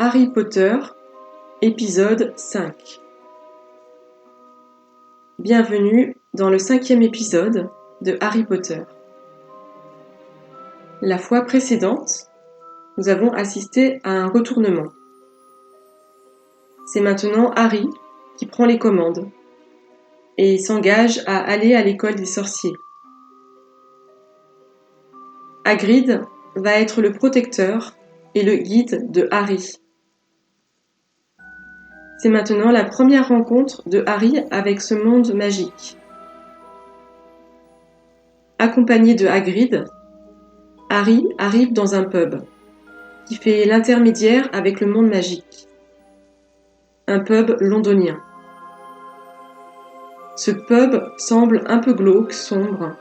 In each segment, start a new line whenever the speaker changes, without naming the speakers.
Harry Potter, épisode 5. Bienvenue dans le 5e épisode de Harry Potter. La fois précédente, nous avons assisté à un retournement. C'est maintenant Harry qui prend les commandes et s'engage à aller à l'école des sorciers. Hagrid va être le protecteur et le guide de Harry. C'est maintenant la première rencontre de Harry avec ce monde magique. Accompagné de Hagrid, Harry arrive dans un pub qui fait l'intermédiaire avec le monde magique. Un pub londonien. Ce pub semble un peu glauque, sombre.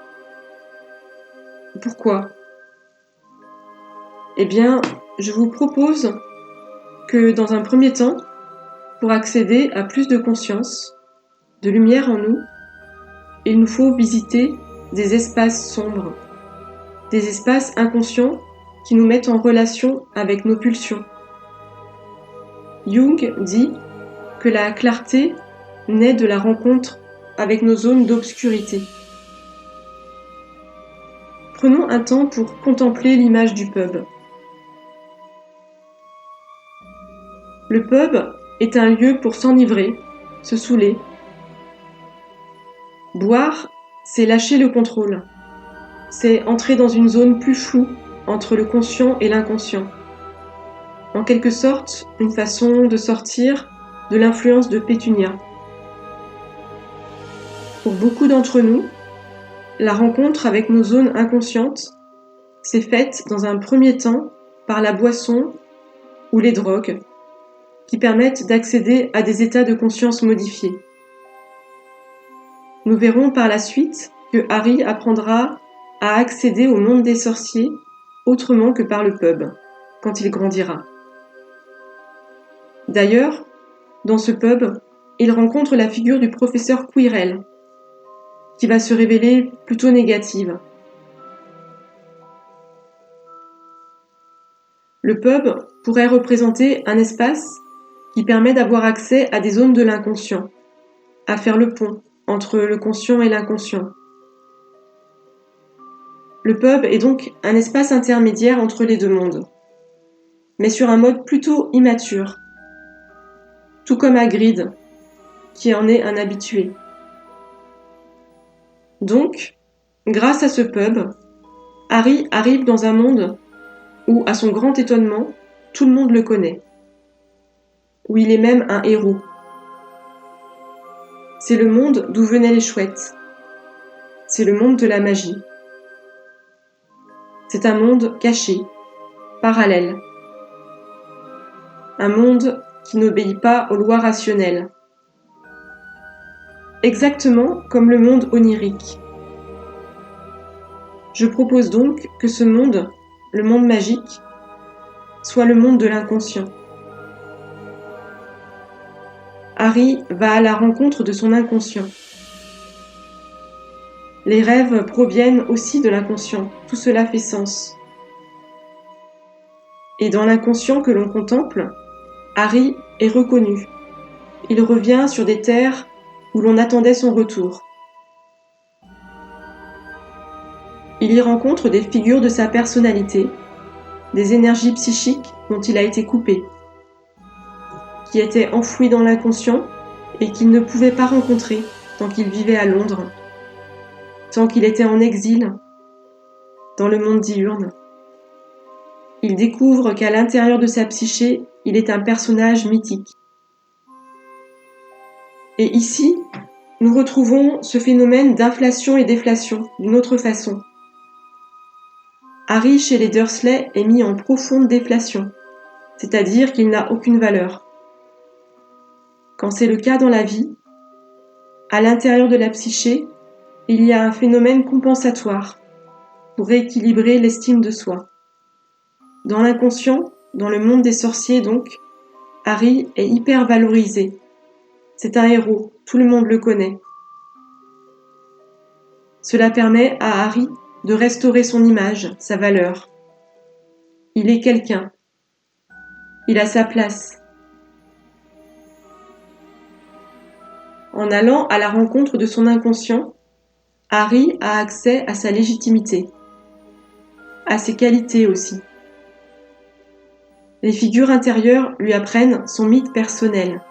Pourquoi ? Eh bien, je vous propose que dans un premier temps, pour accéder à plus de conscience, de lumière en nous, il nous faut visiter des espaces sombres, des espaces inconscients qui nous mettent en relation avec nos pulsions. Jung dit que la clarté naît de la rencontre avec nos zones d'obscurité. Prenons un temps pour contempler l'image du pub. Le pub est un lieu pour s'enivrer, se saouler. Boire, c'est lâcher le contrôle. C'est entrer dans une zone plus floue entre le conscient et l'inconscient. En quelque sorte, une façon de sortir de l'influence de Pétunia. Pour beaucoup d'entre nous, la rencontre avec nos zones inconscientes s'est faite dans un premier temps par la boisson ou les drogues qui permettent d'accéder à des états de conscience modifiés. Nous verrons par la suite que Harry apprendra à accéder au monde des sorciers autrement que par le pub, quand il grandira. D'ailleurs, dans ce pub, il rencontre la figure du professeur Quirrell, qui va se révéler plutôt négative. Le pub pourrait représenter un espace qui permet d'avoir accès à des zones de l'inconscient, à faire le pont entre le conscient et l'inconscient. Le pub est donc un espace intermédiaire entre les deux mondes, mais sur un mode plutôt immature, tout comme Hagrid, qui en est un habitué. Donc, grâce à ce pub, Harry arrive dans un monde où, à son grand étonnement, tout le monde le connaît, où il est même un héros. C'est le monde d'où venaient les chouettes. C'est le monde de la magie. C'est un monde caché, parallèle. Un monde qui n'obéit pas aux lois rationnelles. Exactement comme le monde onirique. Je propose donc que ce monde, le monde magique, soit le monde de l'inconscient. Harry va à la rencontre de son inconscient. Les rêves proviennent aussi de l'inconscient, tout cela fait sens. Et dans l'inconscient que l'on contemple, Harry est reconnu. Il revient sur des terres où l'on attendait son retour. Il y rencontre des figures de sa personnalité, des énergies psychiques dont il a été coupé, qui étaient enfouies dans l'inconscient et qu'il ne pouvait pas rencontrer tant qu'il vivait à Londres, tant qu'il était en exil dans le monde diurne. Il découvre qu'à l'intérieur de sa psyché, il est un personnage mythique. Et ici, nous retrouvons ce phénomène d'inflation et déflation d'une autre façon. Harry, chez les Dursley, est mis en profonde déflation, c'est-à-dire qu'il n'a aucune valeur. Quand c'est le cas dans la vie, à l'intérieur de la psyché, il y a un phénomène compensatoire pour rééquilibrer l'estime de soi. Dans l'inconscient, dans le monde des sorciers donc, Harry est hyper valorisé. C'est un héros, tout le monde le connaît. Cela permet à Harry de restaurer son image, sa valeur. Il est quelqu'un. Il a sa place. En allant à la rencontre de son inconscient, Harry a accès à sa légitimité, à ses qualités aussi. Les figures intérieures lui apprennent son mythe personnel.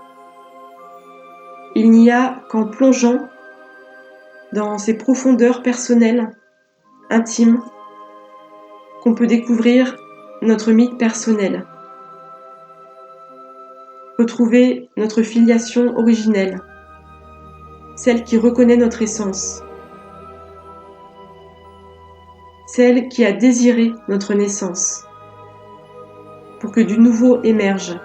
Il n'y a qu'en plongeant dans ses profondeurs personnelles, intimes, qu'on peut découvrir notre mythe personnel, retrouver notre filiation originelle, celle qui reconnaît notre essence, celle qui a désiré notre naissance, pour que du nouveau émerge.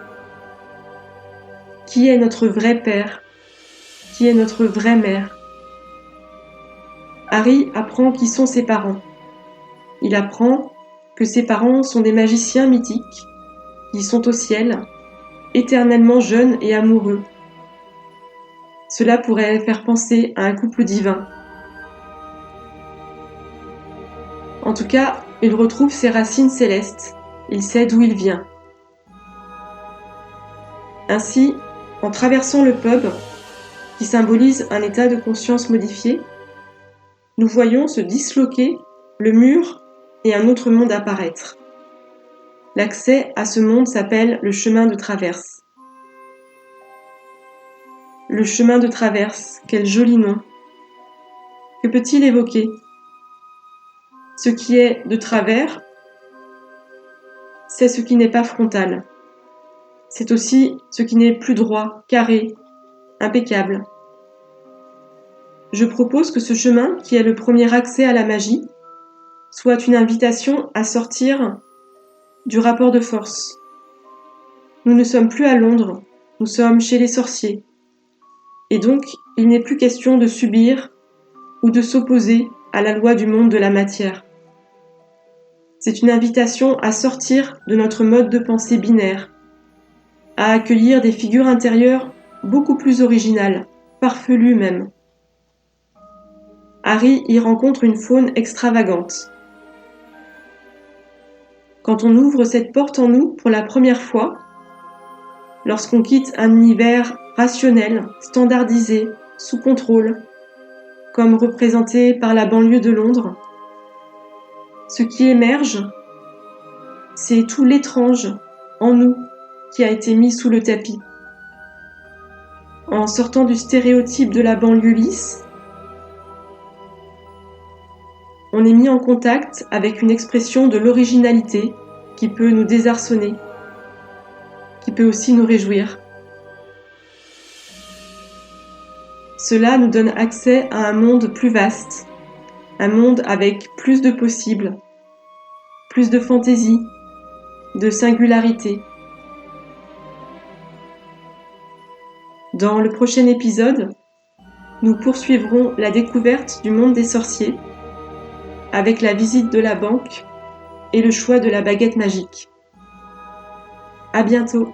Qui est notre vrai père? Qui est notre vraie mère? Harry apprend qui sont ses parents. Il apprend que ses parents sont des magiciens mythiques, qui sont au ciel, éternellement jeunes et amoureux. Cela pourrait faire penser à un couple divin. En tout cas, il retrouve ses racines célestes. Il sait d'où il vient. Ainsi, en traversant le pub, qui symbolise un état de conscience modifié, nous voyons se disloquer le mur et un autre monde apparaître. L'accès à ce monde s'appelle le chemin de traverse. Le chemin de traverse, quel joli nom. Que peut-il évoquer? Ce qui est de travers, c'est ce qui n'est pas frontal. C'est aussi ce qui n'est plus droit, carré, impeccable. Je propose que ce chemin, qui est le premier accès à la magie, soit une invitation à sortir du rapport de force. Nous ne sommes plus à Londres, nous sommes chez les sorciers. Et donc, il n'est plus question de subir ou de s'opposer à la loi du monde de la matière. C'est une invitation à sortir de notre mode de pensée binaire, à accueillir des figures intérieures beaucoup plus originales, farfelues même. Harry y rencontre une faune extravagante. Quand on ouvre cette porte en nous pour la première fois, lorsqu'on quitte un univers rationnel, standardisé, sous contrôle, comme représenté par la banlieue de Londres, ce qui émerge, c'est tout l'étrange en nous qui a été mis sous le tapis. En sortant du stéréotype de la banlieue lisse, on est mis en contact avec une expression de l'originalité qui peut nous désarçonner, qui peut aussi nous réjouir. Cela nous donne accès à un monde plus vaste, un monde avec plus de possibles, plus de fantaisie, de singularité. Dans le prochain épisode, nous poursuivrons la découverte du monde des sorciers avec la visite de la banque et le choix de la baguette magique. À bientôt!